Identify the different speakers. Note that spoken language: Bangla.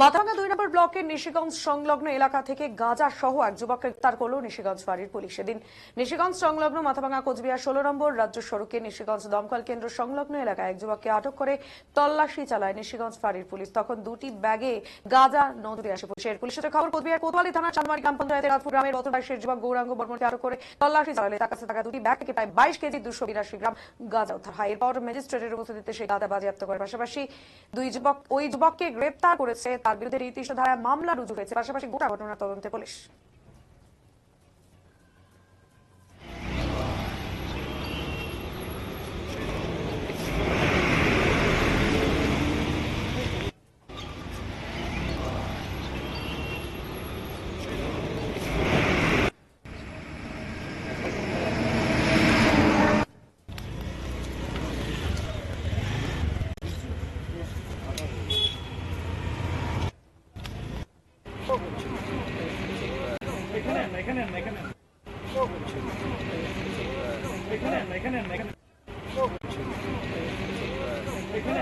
Speaker 1: মাথাভাঙ্গা 2 নম্বর ব্লকের নিশিগঞ্জ সংলগ্ন এলাকা থেকে গাঁজা সহ এক যুবককে গ্রেফতার করল নিশিগঞ্জ ফাঁড়ির পুলিশ। সেদিন নিশিগঞ্জ সংলগ্ন মাথাভাঙ্গা কোচবিহার 16 নম্বর রাজ্য সড়কে নিশিগঞ্জ দমকল কেন্দ্র সংলগ্ন এলাকায় এক যুবককে আটক করে তল্লাশি চালায় নিশিগঞ্জ ফাঁড়ির পুলিশ। তখন দুটি ব্যাগে গাঁজা নজরে আসে পুলিশের খবর কোচবিহার কোতোয়ালি থানার চাঁদমারি গ্রাম পঞ্চায়েতের রাজপুর গ্রামের 22 বয়সের যুবক গৌরাঙ্গ বর্মনকে আটক করে তল্লাশি চালালে তার কাছে থাকা দুটি ব্যাগ থেকে প্রায় 22 কেজি 282 গ্রাম গাঁজা উদ্ধার হয়। এরপর ম্যাজিস্ট্রেটের উপস্থিতিতে সেই গাঁজা বাজেয়াপ্ত করে। পাশাপাশি ওই যুবককে গ্রেফতার করেছে, তার বিরুদ্ধে ৩৩ ধারায় মামলা রুজু হয়েছে। পাশাপাশি গোটা ঘটনা তদন্তে পুলিশ।
Speaker 2: এখানে